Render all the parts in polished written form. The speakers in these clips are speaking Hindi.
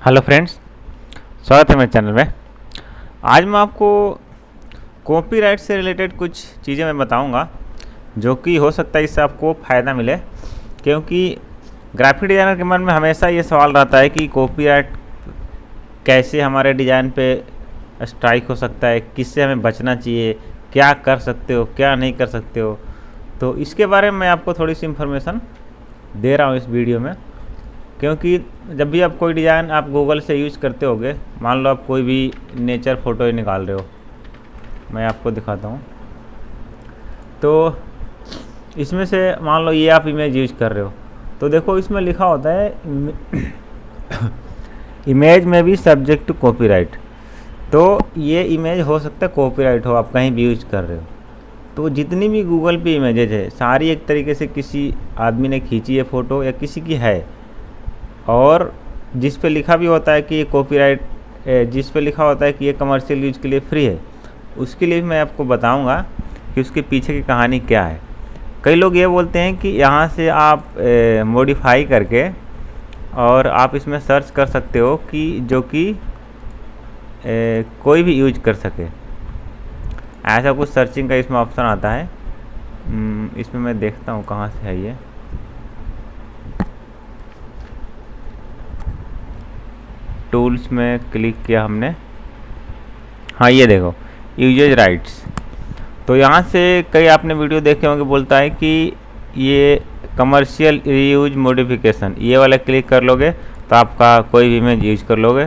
हेलो फ्रेंड्स, स्वागत है मेरे चैनल में। आज मैं आपको कॉपीराइट से रिलेटेड कुछ चीज़ें मैं बताऊंगा जो कि हो सकता है इससे आपको फ़ायदा मिले, क्योंकि ग्राफिक डिज़ाइनर के मन में हमेशा ये सवाल रहता है कि कॉपीराइट कैसे हमारे डिज़ाइन पे स्ट्राइक हो सकता है, किससे हमें बचना चाहिए, क्या कर सकते हो, क्या नहीं कर सकते हो। तो इसके बारे में मैं आपको थोड़ी सी इन्फॉर्मेशन दे रहा हूँ इस वीडियो में, क्योंकि जब भी आप कोई डिज़ाइन आप गूगल से यूज़ करते होगे, मान लो आप कोई भी नेचर फ़ोटो ही निकाल रहे हो, मैं आपको दिखाता हूँ। तो इसमें से मान लो ये आप इमेज यूज कर रहे हो, तो देखो इसमें लिखा होता है इमेज में भी सब्जेक्ट टू कॉपीराइट। तो ये इमेज हो सकता है कॉपीराइट हो, आप कहीं भी यूज कर रहे हो। तो जितनी भी गूगल पे इमेजेज है सारी एक तरीके से किसी आदमी ने खींची है फ़ोटो या किसी की है, और जिस पे लिखा भी होता है कि ये कॉपीराइट, जिस पे लिखा होता है कि ये कमर्शियल यूज के लिए फ्री है, उसके लिए मैं आपको बताऊंगा कि उसके पीछे की कहानी क्या है। कई लोग ये बोलते हैं कि यहाँ से आप मॉडिफाई करके और आप इसमें सर्च कर सकते हो कि जो कि कोई भी यूज कर सके, ऐसा कुछ सर्चिंग का इसमें ऑप्शन आता है। इसमें मैं देखता हूँ कहाँ से है ये। टूल्स में क्लिक किया हमने, हाँ ये देखो यूजेज राइट्स। तो यहाँ से कई आपने वीडियो देखे होंगे, बोलता है कि ये कमर्शियल रीयूज मॉडिफिकेशन, ये वाला क्लिक कर लोगे तो आपका कोई भी इमेज यूज कर लोगे,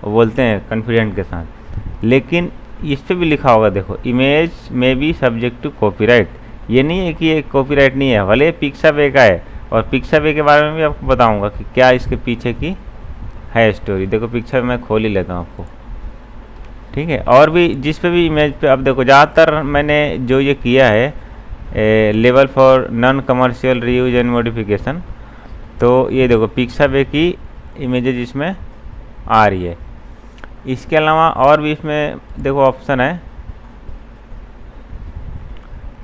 वो बोलते हैं कॉन्फिडेंट के साथ। लेकिन इस पर भी लिखा होगा, देखो इमेज में भी सब्जेक्ट टू कॉपीराइट। ये नहीं है कि ये कॉपीराइट नहीं है, भले पिक्साबे का है, और पिक्साबे के बारे में भी आपको बताऊँगा कि क्या इसके पीछे की है स्टोरी। देखो पिक्चर मैं खोल ही लेता हूँ आपको, ठीक है। और भी जिस पे भी इमेज पे अब देखो, ज़्यादातर मैंने जो ये किया है level for non commercial reuse and modification, तो ये देखो पिक्साबे की इमेजेज इसमें आ रही है। इसके अलावा और भी इसमें देखो ऑप्शन है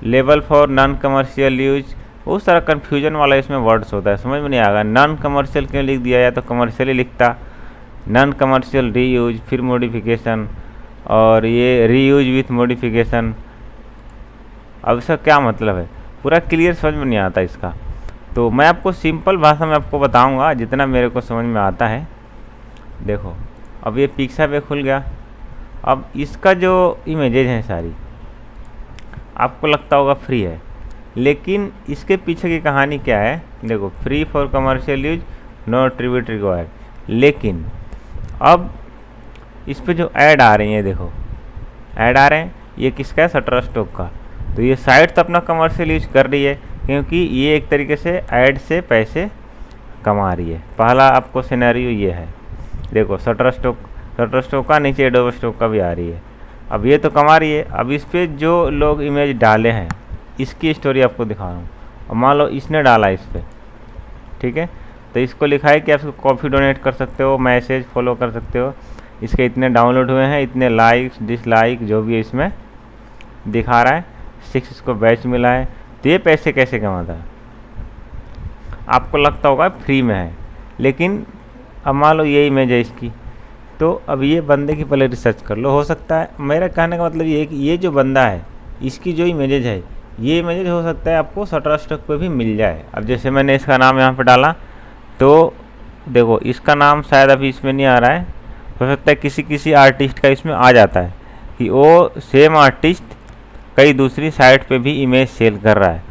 level for non commercial use. बहुत सारा कन्फ्यूजन वाला इसमें वर्ड्स होता है, समझ में नहीं आएगा। नॉन कमर्शियल क्यों लिख दिया, या तो कमर्शियल ही लिखता, नॉन कमर्शियल रीयूज फिर मॉडिफिकेशन, और ये रीयूज विथ मॉडिफिकेशन। अब इसका क्या मतलब है, पूरा क्लियर समझ में नहीं आता इसका। तो मैं आपको सिंपल भाषा में आपको बताऊंगा जितना मेरे को समझ में आता है। देखो अब ये पिक्साबे खुल गया। अब इसका जो इमेजेज हैं सारी आपको लगता होगा फ्री है, लेकिन इसके पीछे की कहानी क्या है। देखो free for commercial use, no tribute required. लेकिन अब इस पे जो ऐड आ रही हैं, देखो ऐड आ रहे हैं, ये किसका है, शटरस्टॉक का। तो ये साइट तो अपना कमर्शियल यूज कर रही है, क्योंकि ये एक तरीके से ऐड से पैसे कमा रही है। पहला आपको सिनेरियो ये है, देखो शटरस्टॉक का, नीचे एडोब स्टॉक का भी आ रही है। अब ये तो कमा रही है। अब इस पर जो लोग इमेज डाले हैं इसकी स्टोरी आपको दिखा रहा हूँ। और मान लो इसने डाला इस पर, ठीक है, तो इसको लिखा है कि आप कॉफ़ी डोनेट कर सकते हो, मैसेज फॉलो कर सकते हो, इसके इतने डाउनलोड हुए हैं, इतने लाइक्स डिसलाइक जो भी है इसमें दिखा रहा है, 6 इसको बैच मिला है। तो ये पैसे कैसे कमाता है, आपको लगता होगा फ्री में है। लेकिन अब मान लो ये इमेज है इसकी, तो अब ये बंदे की पहले रिसर्च कर लो। हो सकता है, मेरा कहने का मतलब ये है कि ये जो बंदा है इसकी जो इमेजेज है, ये इमेजेज हो सकता है आपको शटरस्टॉक पे भी मिल जाए। अब जैसे मैंने इसका नाम यहाँ पे डाला, तो देखो इसका नाम शायद अभी इसमें नहीं आ रहा है, हो सकता है किसी किसी आर्टिस्ट का इसमें आ जाता है कि वो सेम आर्टिस्ट कई दूसरी साइट पे भी इमेज सेल कर रहा है।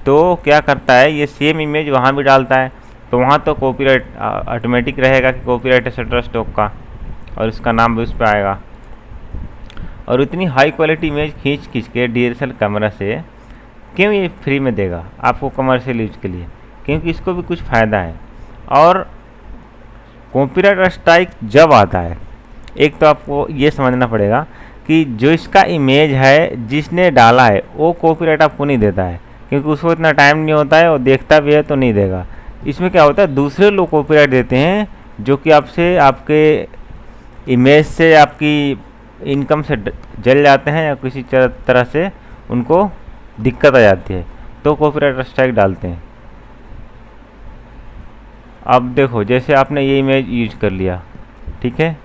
तो क्या करता है, ये सेम इमेज वहाँ भी डालता है, तो वहाँ तो कॉपीराइट ऑटोमेटिक रहेगा कि कॉपीराइट है शटरस्टॉक का, और इसका नाम भी उस पर आएगा। और इतनी हाई क्वालिटी इमेज खींच के DSLR कैमरा से क्यों ये फ्री में देगा आपको कमर्शियल यूज के लिए, क्योंकि इसको भी कुछ फ़ायदा है। और कॉपीराइट स्ट्राइक जब आता है, एक तो आपको ये समझना पड़ेगा कि जो इसका इमेज है जिसने डाला है वो कॉपीराइट आपको नहीं देता है, क्योंकि उसको इतना टाइम नहीं होता है, और देखता भी है तो नहीं देगा। इसमें क्या होता है, दूसरे लोग कॉपीराइट देते हैं जो कि आपसे, आपके इमेज से, आपकी इनकम से जल जाते हैं, या किसी तरह से उनको दिक्कत आ जाती है, तो कॉपीराइट स्ट्राइक डालते हैं। अब देखो जैसे आपने ये इमेज यूज कर लिया, ठीक है।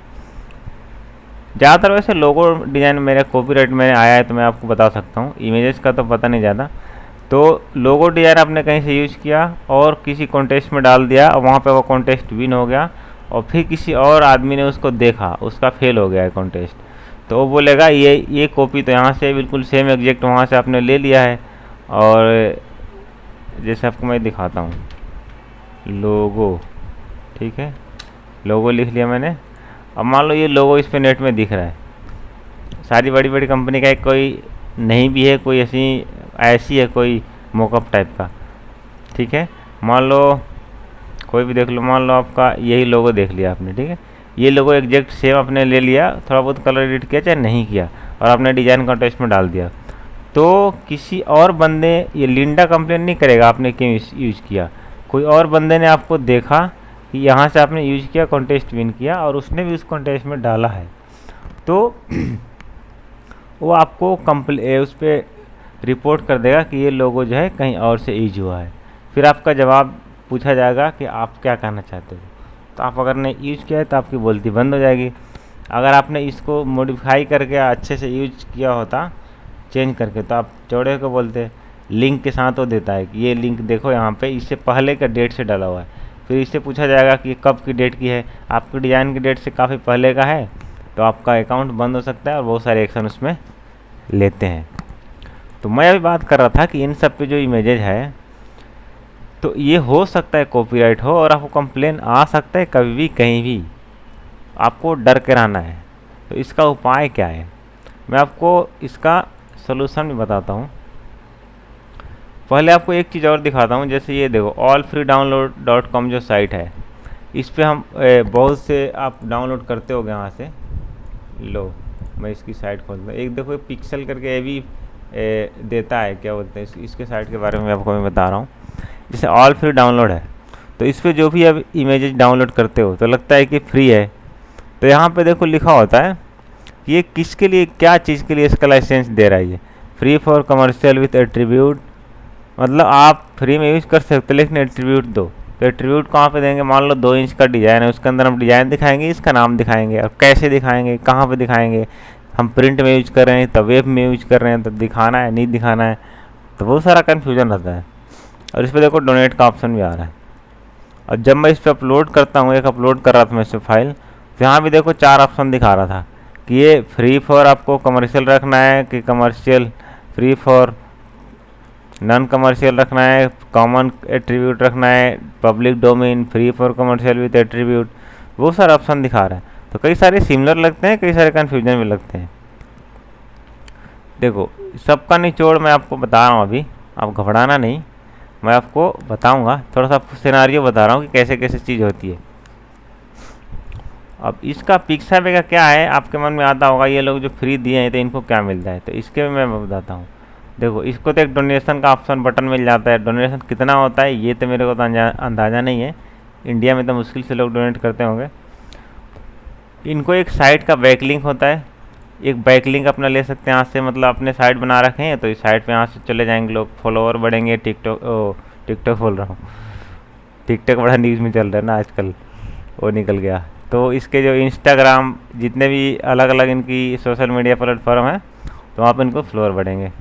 ज़्यादातर वैसे लोगो डिज़ाइन मेरा कॉपीराइट में आया है तो मैं आपको बता सकता हूँ, इमेजेस का तो पता नहीं ज़्यादा। तो लोगो डिज़ाइन आपने कहीं से यूज किया और किसी कॉन्टेस्ट में डाल दिया और वहाँ पे वो कॉन्टेस्ट विन हो गया, और फिर किसी और आदमी ने उसको देखा, उसका फेल हो गया है कॉन्टेस्ट, तो वो बोलेगा ये कॉपी तो यहाँ से बिल्कुल सेम एग्जैक्ट वहाँ से आपने ले लिया है। और जैसे आपको मैं दिखाता हूँ, लोगो, ठीक है, लोगो लिख लिया मैंने। अब मान लो ये लोगो इस पे नेट में दिख रहा है, सारी बड़ी बड़ी कंपनी का एक कोई नहीं भी है, कोई ऐसी है कोई मोकअप टाइप का, ठीक है। मान लो कोई भी देख लो, मान लो आपका यही लोगो देख लिया आपने, ठीक है, ये लोगो एग्जैक्ट सेम आपने ले लिया, थोड़ा बहुत कलर एडिट किया चाहे नहीं किया, और आपने डिज़ाइन कॉन्टेस्ट में डाल दिया, तो किसी और बंदे, ये लिंडा कंप्लेन नहीं करेगा आपने क्यों यूज किया। कोई और बंदे ने आपको देखा कि यहाँ से आपने यूज किया, कॉन्टेस्ट विन किया, और उसने भी उस कॉन्टेस्ट में डाला है, तो वो आपको उस पर रिपोर्ट कर देगा कि ये लोगो जो है कहीं और से यूज हुआ है। फिर आपका जवाब पूछा जाएगा कि आप क्या कहना चाहते हो। तो आप अगर ने यूज किया है तो आपकी बोलती बंद हो जाएगी। अगर आपने इसको मॉडिफाई करके अच्छे से यूज किया होता, चेंज करके, तो आप चौड़े को बोलते। लिंक के साथ वो देता है कि ये लिंक देखो यहाँ पे इससे पहले का डेट से डाला हुआ है। फिर इससे पूछा जाएगा कि कब की डेट की है, आपकी डिज़ाइन की डेट से काफ़ी पहले का है, तो आपका अकाउंट बंद हो सकता है और बहुत सारे एक्शन उसमें लेते हैं। तो मैं अभी बात कर रहा था कि इन सब पे जो इमेजेज है, तो ये हो सकता है कॉपीराइट हो और आपको कंप्लेन आ सकता है कभी भी कहीं भी। आपको डर के रहना है। तो इसका उपाय क्या है, मैं आपको इसका सलूशन भी बताता हूँ। पहले आपको एक चीज़ और दिखाता हूँ। जैसे ये देखो allfreedownload.com जो साइट है, इस पे हम बहुत से आप डाउनलोड करते होगे यहाँ से। लो मैं इसकी साइट खोलता हूँ। एक देखो पिक्सल करके ये भी देता है, क्या बोलते हैं इसके साइट के बारे में आपको मैं बता रहा हूँ। जैसे ऑल फ्री डाउनलोड है, तो इस पर जो भी आप इमेजेस डाउनलोड करते हो तो लगता है कि फ्री है। तो यहाँ पे देखो लिखा होता है कि ये किसके लिए, क्या चीज़ के लिए इसका लाइसेंस दे रहा है। ये free for commercial with attribute, मतलब आप फ्री में यूज़ कर सकते हो लेकिन एट्रीब्यूट दो। तो एट्रीब्यूट कहाँ पे देंगे, मान लो 2 इंच का डिज़ाइन है, उसके अंदर हम डिज़ाइन दिखाएंगे, इसका नाम दिखाएंगे, और कैसे दिखाएंगे, कहाँ पे दिखाएंगे। हम प्रिंट में यूज कर रहे हैं तो वेब में यूज कर रहे हैं, तो दिखाना है नहीं दिखाना है, तो बहुत सारा कन्फ्यूजन रहता है। और इस पर देखो डोनेट का ऑप्शन भी आ रहा है। और जब मैं इस पर अपलोड करता हूँ, एक अपलोड कर रहा था मैं इस पर फाइल, तो यहाँ भी देखो 4 ऑप्शन दिखा रहा था कि ये फ्री फॉर आपको कमर्शियल रखना है कि commercial, free for non commercial रखना है, कॉमन एट्रीब्यूट रखना है, public domain, free for commercial with attribute, बहुत सारे ऑप्शन दिखा रहा है। तो कई सारे सिमिलर लगते हैं, कई सारे कन्फ्यूजन भी लगते हैं। देखो सबका निचोड़ मैं आपको बता रहा हूँ अभी, आप घबराना नहीं, मैं आपको बताऊँगा, थोड़ा सा सिनारियो बता रहा हूँ कि कैसे कैसे चीज़ होती है। अब इसका पिक्सावे का क्या है, आपके मन में आता होगा ये लोग जो फ्री दिए हैं तो इनको क्या मिलता है, तो इसके में मैं बताता हूँ। देखो इसको तो एक डोनेशन का ऑप्शन बटन मिल जाता है। डोनेशन कितना होता है ये तो मेरे को तो अंदाज़ा नहीं है, इंडिया में तो मुश्किल से लोग डोनेट करते होंगे। इनको एक साइट का बैकलिंक होता है, एक बैकलिंक अपना ले सकते हैं यहाँ से, मतलब अपने साइट बना रखे हैं तो इस साइट पे यहाँ से चले जाएंगे लोग, फॉलोअर बढ़ेंगे। टिकटॉक बोल रहा हूँ, टिकटॉक बड़ा न्यूज़ में चल रहा है ना आजकल, वो निकल गया। तो इसके जो इंस्टाग्राम, जितने भी अलग अलग इनकी सोशल मीडिया प्लेटफॉर्म है, तो वहाँ पर इनको फॉलोअर बढ़ेंगे,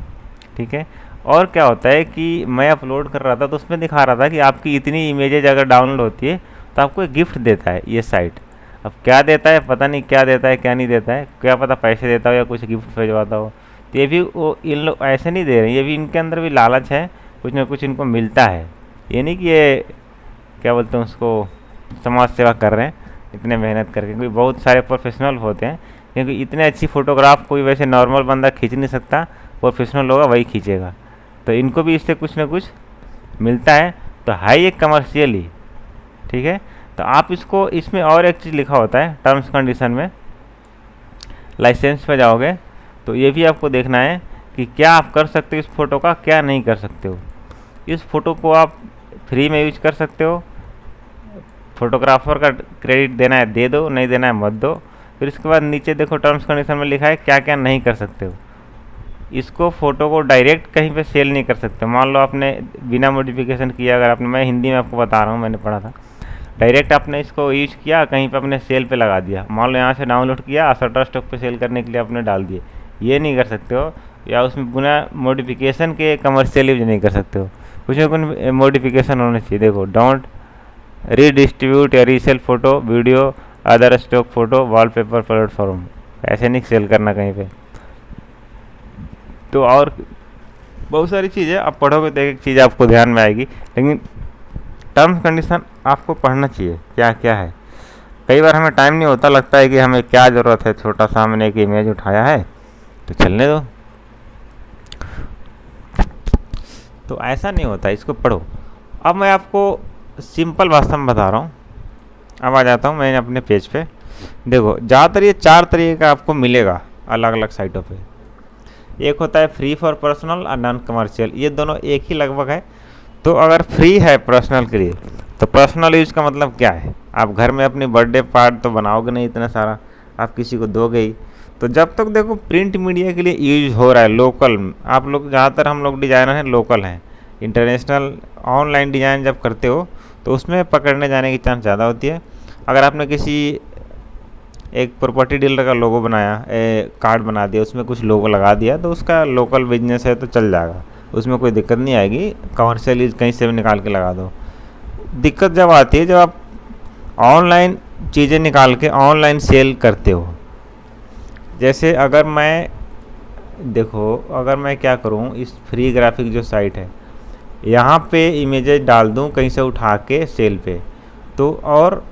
ठीक है। और क्या होता है कि मैं अपलोड कर रहा था तो उसमें दिखा रहा था कि आपकी इतनी इमेजेज अगर डाउनलोड होती है तो आपको एक गिफ्ट देता है ये साइट। अब क्या देता है पता नहीं, क्या देता है क्या नहीं देता है, क्या पता पैसे देता हो या कुछ गिफ्ट भिजवाता हो। तो ये भी वो इन लोग ऐसे नहीं दे रहे हैं, ये भी इनके अंदर भी लालच है, कुछ ना कुछ इनको मिलता है। ये नहीं कि ये क्या बोलते हैं उसको समाज सेवा कर रहे हैं इतने मेहनत करके, क्योंकि बहुत सारे प्रोफेशनल होते हैं, क्योंकि इतने अच्छी फ़ोटोग्राफ कोई वैसे नॉर्मल बंदा खींच नहीं सकता, प्रोफेशनल होगा वही खींचेगा। तो इनको भी इससे कुछ ना कुछ मिलता है, तो है ये कमर्शियल ही, ठीक है। तो आप इसको, इसमें और एक चीज़ लिखा होता है टर्म्स कंडीशन में, लाइसेंस पे जाओगे तो ये भी आपको देखना है कि क्या आप कर सकते हो इस फ़ोटो का, क्या नहीं कर सकते हो। इस फ़ोटो को आप फ्री में यूज कर सकते हो, फोटोग्राफर का क्रेडिट देना है दे दो, नहीं देना है मत दो। फिर इसके बाद नीचे देखो टर्म्स कंडीशन में लिखा है क्या क्या नहीं कर सकते हो। इसको फ़ोटो को डायरेक्ट कहीं पे सेल नहीं कर सकते। मान लो आपने बिना मॉडिफिकेशन किया, अगर आपने, मैं हिंदी में आपको बता रहा हूँ, मैंने पढ़ा था, डायरेक्ट आपने इसको यूज किया, कहीं पे अपने सेल पे लगा दिया, मान लो यहाँ से डाउनलोड किया, शटरस्टॉक पे सेल करने के लिए आपने डाल दिए, ये नहीं कर सकते हो। या उसमें बिना मॉडिफिकेशन के कमर्शियल यूज नहीं कर सकते हो, उसमें कोई मॉडिफिकेशन होना चाहिए। देखो, डोंट रीडिस्ट्रीब्यूट या resale photo video other stock photo wallpaper platform, ऐसे नहीं सेल करना कहीं पे। तो और बहुत सारी चीज़ें आप पढ़ोगे तो एक चीज़ आपको ध्यान में आएगी, लेकिन टर्म्स कंडीशन आपको पढ़ना चाहिए क्या क्या है। कई बार हमें टाइम नहीं होता, लगता है कि हमें क्या ज़रूरत है, छोटा सा हमने एक इमेज उठाया है तो चलने दो। तो ऐसा नहीं होता, इसको पढ़ो। अब मैं आपको सिंपल भाषा में बता रहा हूँ। अब आ जाता हूँ मैं अपने पेज पे। देखो, ज़्यादातर ये 4 तरीके का आपको मिलेगा अलग अलग साइटों पे। एक होता है फ्री फॉर पर्सनल और नॉन कमर्शियल, ये दोनों एक ही लगभग है। तो अगर फ्री है पर्सनल के लिए, तो पर्सनल यूज़ का मतलब क्या है, आप घर में अपनी बर्थडे पार्ट तो बनाओगे नहीं इतना सारा, आप किसी को दोगे ही। तो जब तक देखो प्रिंट मीडिया के लिए यूज हो रहा है लोकल, आप लोग ज़्यादातर हम लोग डिज़ाइनर हैं लोकल हैं, इंटरनेशनल ऑनलाइन डिज़ाइन जब करते हो तो उसमें पकड़ने जाने की चांस ज़्यादा होती है। अगर आपने किसी एक प्रॉपर्टी डीलर का लोगो बनाया, कार्ड बना दिया, उसमें कुछ लोगो लगा दिया, तो उसका लोकल बिजनेस है तो चल जाएगा, उसमें कोई दिक्कत नहीं आएगी। कमर्शियल यूज कहीं से भी निकाल के लगा दो। दिक्कत जब आती है जब आप ऑनलाइन चीज़ें निकाल के ऑनलाइन सेल करते हो। जैसे अगर मैं देखो, अगर मैं क्या करूँ, इस फ्री ग्राफिक जो साइट है यहाँ पे इमेजेस डाल दूँ कहीं से उठा के सेल पे, तो और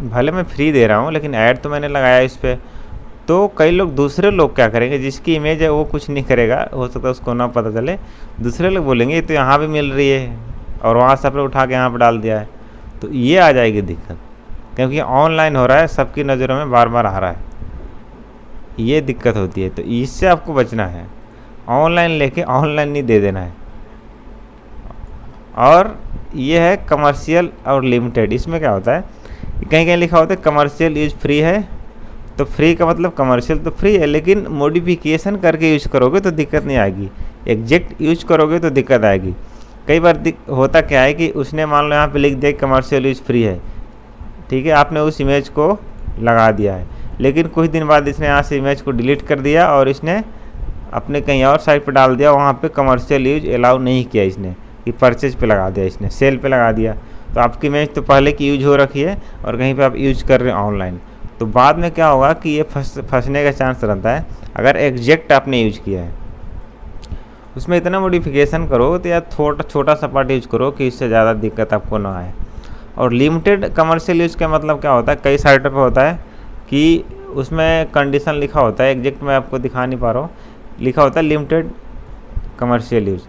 भले मैं फ्री दे रहा हूँ लेकिन ऐड तो मैंने लगाया इस पर। तो कई लोग, दूसरे लोग क्या करेंगे, जिसकी इमेज है वो कुछ नहीं करेगा, हो सकता है उसको ना पता चले, दूसरे लोग बोलेंगे ये तो यहाँ भी मिल रही है और वहाँ से आपने उठा के यहाँ पर डाल दिया है। तो ये आ जाएगी दिक्कत, क्योंकि ऑनलाइन हो रहा है, सबकी नज़रों में बार बार आ रहा है, ये दिक्कत होती है। तो इससे आपको बचना है, ऑनलाइन लेके ऑनलाइन नहीं दे देना है। और ये है कमर्शियल और लिमिटेड। इसमें क्या होता है, कहीं कहीं लिखा होता है कमर्शियल यूज फ्री है, तो फ्री का मतलब कमर्शियल तो फ्री है, लेकिन मॉडिफिकेशन करके यूज करोगे तो दिक्कत नहीं आएगी, एग्जैक्ट यूज करोगे तो दिक्कत आएगी। कई बार होता क्या है कि उसने मान लो यहाँ पे लिख दिया कमर्शियल यूज फ्री है, ठीक है, आपने उस इमेज को लगा दिया है, लेकिन कुछ दिन बाद इसने यहाँ से इमेज को डिलीट कर दिया और इसने अपने कहीं और साइट पर डाल दिया, वहाँ पे कमर्शियल यूज अलाउ नहीं किया इसने, कि परचेज पे लगा दिया इसने, सेल पे लगा दिया। तो आपकी इमेज तो पहले की यूज हो रखी है और कहीं पे आप यूज कर रहे हैं ऑनलाइन, तो बाद में क्या होगा कि ये फंसने का चांस रहता है। अगर एग्जैक्ट आपने यूज किया है, उसमें इतना मॉडिफिकेशन करो तो यार छोटा सा पार्ट यूज करो कि इससे ज़्यादा दिक्कत आपको ना आए। और लिमिटेड कमर्शियल यूज का मतलब क्या होता है, कई साइटों पर होता है कि उसमें कंडीशन लिखा होता है, एग्जैक्ट मैं आपको दिखा नहीं पा रहा हूँ, लिखा होता है लिमिटेड कमर्शियल यूज।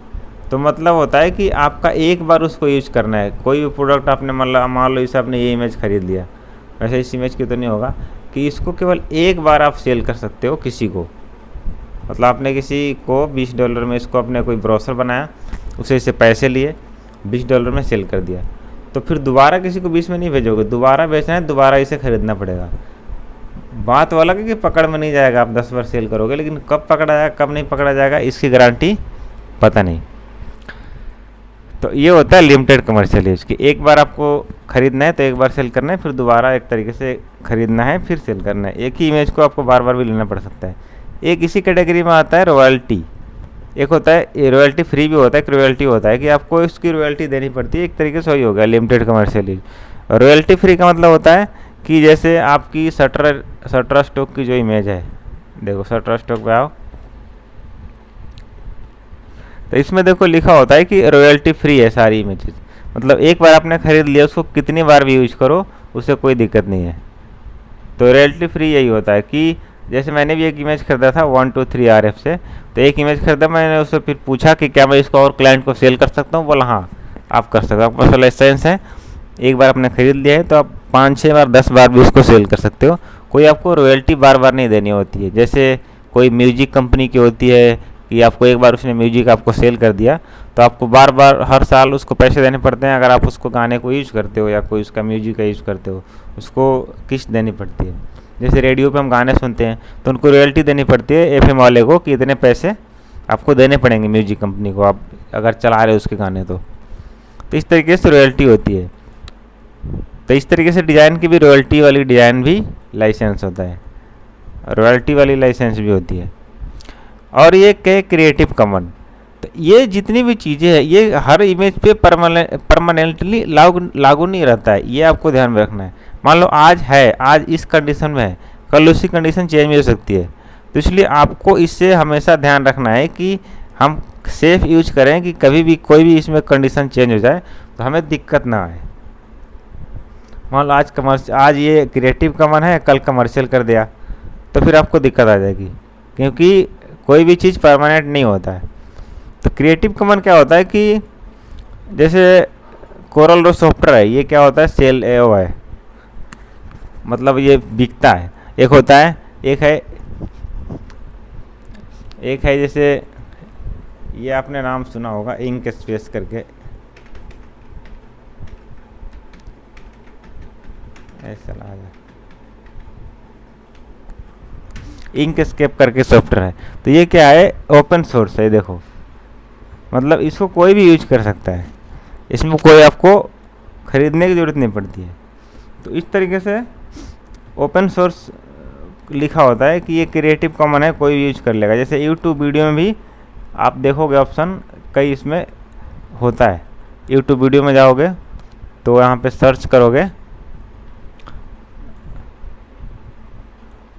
तो मतलब होता है कि आपका एक बार उसको यूज करना है। कोई भी प्रोडक्ट आपने मान लो इसे आपने ये इमेज खरीद लिया, वैसे इस इमेज की तो नहीं होगा, कि इसको केवल एक बार आप सेल कर सकते हो किसी को। मतलब आपने किसी को $20 में इसको अपने कोई ब्रोशर बनाया, उसे इससे पैसे लिए, $20 में सेल कर दिया, तो फिर दोबारा किसी को 20 में नहीं भेजोगे, दोबारा बेचना है, दोबारा इसे खरीदना पड़ेगा। बात वो अलग है कि पकड़ में नहीं जाएगा, आप 10 बार सेल करोगे, लेकिन कब पकड़ा जाएगा कब नहीं पकड़ा जाएगा इसकी गारंटी पता नहीं। तो ये होता है लिमिटेड कमर्शियल यूज की, एक बार आपको खरीदना है तो एक बार सेल करना है, फिर दोबारा एक तरीके से खरीदना है, फिर सेल करना है। एक ही इमेज को आपको बार बार भी लेना पड़ सकता है। एक इसी कैटेगरी में आता है रॉयल्टी। एक होता है ये रॉयल्टी फ्री भी होता है, एक रॉयल्टी होता है कि आपको इसकी रॉयल्टी देनी पड़ती है, एक तरीके से वही हो गया limited commercial use. Royalty free का मतलब होता है कि जैसे आपकी शटरस्टॉक की जो इमेज है, देखो शटरस्टॉक पे आओ, तो इसमें देखो लिखा होता है कि रॉयल्टी फ्री है सारी इमेजेस। मतलब एक बार आपने खरीद लिया, उसको कितनी बार भी यूज करो उससे कोई दिक्कत नहीं है। तो रॉयल्टी फ्री यही होता है कि जैसे मैंने भी एक इमेज खरीदा था 123 RF से, तो एक इमेज खरीदा, मैंने उससे फिर पूछा कि क्या मैं इसको और क्लाइंट को सेल कर सकता हूँ, बोला हाँ आप कर सकते हो, आपके पास लाइसेंस है, एक बार आपने खरीद लिया है तो आप 5-6 बार 10 बार भी उसको सेल कर सकते हो। कोई आपको रॉयल्टी बार बार नहीं देनी होती है। जैसे कोई म्यूजिक कंपनी की होती है कि आपको एक बार उसने म्यूजिक आपको सेल कर दिया तो आपको बार बार हर साल उसको पैसे देने पड़ते हैं। अगर आप उसको गाने को यूज करते हो या कोई उसका म्यूजिक का यूज़ करते हो, उसको किस्त देनी पड़ती है। जैसे रेडियो पे हम गाने सुनते हैं तो उनको रॉयल्टी देनी पड़ती है FM वाले को कि इतने पैसे आपको देने पड़ेंगे म्यूजिक कंपनी को, आप अगर चला रहे हो उसके गाने तो इस तरीके से रॉयल्टी होती है। तो इस तरीके से डिज़ाइन की भी रॉयल्टी वाली डिज़ाइन भी लाइसेंस होता है, रॉयल्टी वाली लाइसेंस भी होती है। और ये क्या क्रिएटिव कॉमन, तो ये जितनी भी चीज़ें हैं ये हर इमेज पे परमानेंटली लागू नहीं रहता है, ये आपको ध्यान में रखना है। मान लो आज है, आज इस कंडीशन में है, कल उसी कंडीशन चेंज हो सकती है, तो इसलिए आपको इससे हमेशा ध्यान रखना है कि हम सेफ यूज करें कि कभी भी कोई भी इसमें कंडीशन चेंज हो जाए तो हमें दिक्कत ना आए। मान लो आज ये क्रिएटिव कॉमन है, कल कमर्शियल कर दिया तो फिर आपको दिक्कत आ जाएगी, क्योंकि कोई भी चीज़ परमानेंट नहीं होता है। तो क्रिएटिव कॉमन क्या होता है कि जैसे कोरल ड्रॉ सॉफ्टवेयर है, ये क्या होता है, सेल एओ है, मतलब ये बिकता है। एक होता है, एक है जैसे ये आपने नाम सुना होगा इंक स्पेस करके, ऐसा आ जाए, इंक स्केप करके सॉफ्टवेयर है। तो ये क्या है, ओपन सोर्स है, देखो मतलब इसको कोई भी यूज कर सकता है, इसमें कोई आपको खरीदने की ज़रूरत नहीं पड़ती है। तो इस तरीके से ओपन सोर्स लिखा होता है कि ये क्रिएटिव कॉमन है, कोई भी यूज कर लेगा। जैसे यूट्यूब वीडियो में भी आप देखोगे ऑप्शन कई इसमें होता है, यूट्यूब वीडियो में जाओगे तो यहाँ पे सर्च करोगे,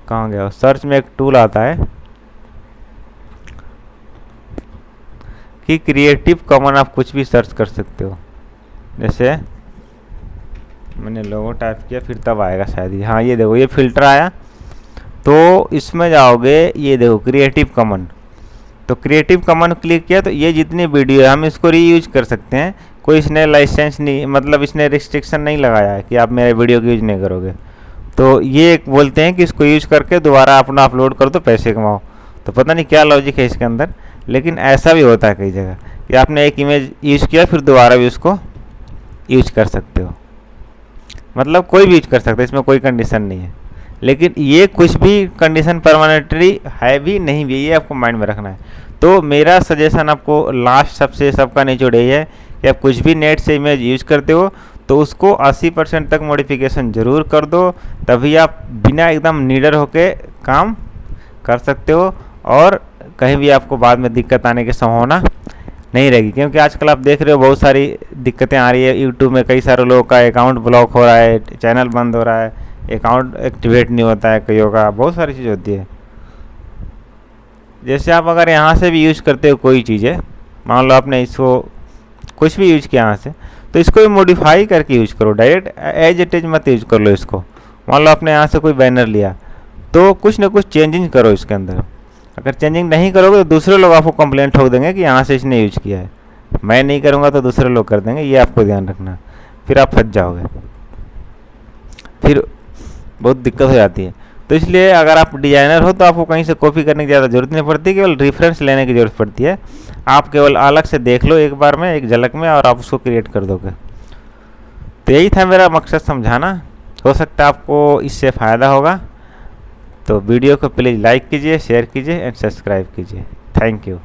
कहाँ गया, सर्च में एक टूल आता है कि क्रिएटिव कॉमन, आप कुछ भी सर्च कर सकते हो। जैसे मैंने लोगो टाइप किया फिर तब आएगा शायद ये, हाँ ये देखो ये फिल्टर आया, तो इसमें जाओगे, ये देखो क्रिएटिव कॉमन, तो क्रिएटिव कॉमन क्लिक किया तो ये जितनी वीडियो है हम इसको रीयूज कर सकते हैं। कोई इसने लाइसेंस नहीं, मतलब इसने रिस्ट्रिक्शन नहीं लगाया है कि आप मेरे वीडियो को यूज नहीं करोगे। तो ये बोलते हैं कि इसको यूज करके दोबारा अपना अपलोड कर दो, पैसे कमाओ। तो पता नहीं क्या लॉजिक है इसके अंदर, लेकिन ऐसा भी होता है कई जगह कि आपने एक इमेज यूज किया फिर दोबारा भी उसको यूज कर सकते हो, मतलब कोई भी यूज कर सकता है, इसमें कोई कंडीशन नहीं है। लेकिन ये कुछ भी कंडीशन परमानेंटली है भी नहीं भी, ये आपको माइंड में रखना है। तो मेरा सजेशन आपको लास्ट सबसे सबका निचोड़ यही है कि आप कुछ भी नेट से इमेज यूज करते हो तो उसको 80% तक मॉडिफिकेशन ज़रूर कर दो, तभी आप बिना एकदम निडर होके काम कर सकते हो और कहीं भी आपको बाद में दिक्कत आने की संभावना नहीं रहेगी। क्योंकि आजकल आप देख रहे हो बहुत सारी दिक्कतें आ रही है, यूट्यूब में कई सारे लोगों का अकाउंट ब्लॉक हो रहा है, चैनल बंद हो रहा है, अकाउंट एक्टिवेट नहीं होता है कईयों का, बहुत सारी चीज़ होती है। जैसे आप अगर यहाँ से भी यूज़ करते हो कोई चीज़ें, मान लो आपने इसको कुछ भी यूज़ किया यहाँ से, तो इसको भी मॉडिफाई करके यूज करो, डायरेक्ट एज इट इज मत यूज कर लो इसको। मान लो आपने यहाँ से कोई बैनर लिया तो कुछ ना कुछ चेंजिंग करो इसके अंदर। अगर चेंजिंग नहीं करोगे तो दूसरे लोग आपको कंप्लेंट ठोक देंगे कि यहाँ से इसने यूज किया है, मैं नहीं करूँगा तो दूसरे लोग कर देंगे, ये आपको ध्यान रखना, फिर आप फंस जाओगे, फिर बहुत दिक्कत हो जाती है। तो इसलिए अगर आप डिज़ाइनर हो तो आपको कहीं से कॉपी करने की ज़्यादा ज़रूरत नहीं पड़ती, केवल रेफरेंस लेने की ज़रूरत पड़ती है। आप केवल अलग से देख लो एक बार में, एक झलक में, और आप उसको क्रिएट कर दोगे। तो यही था मेरा मकसद समझाना, हो सकता है आपको इससे फ़ायदा होगा। तो वीडियो को प्लीज़ लाइक कीजिए, शेयर कीजिए एंड सब्सक्राइब कीजिए। Thank you.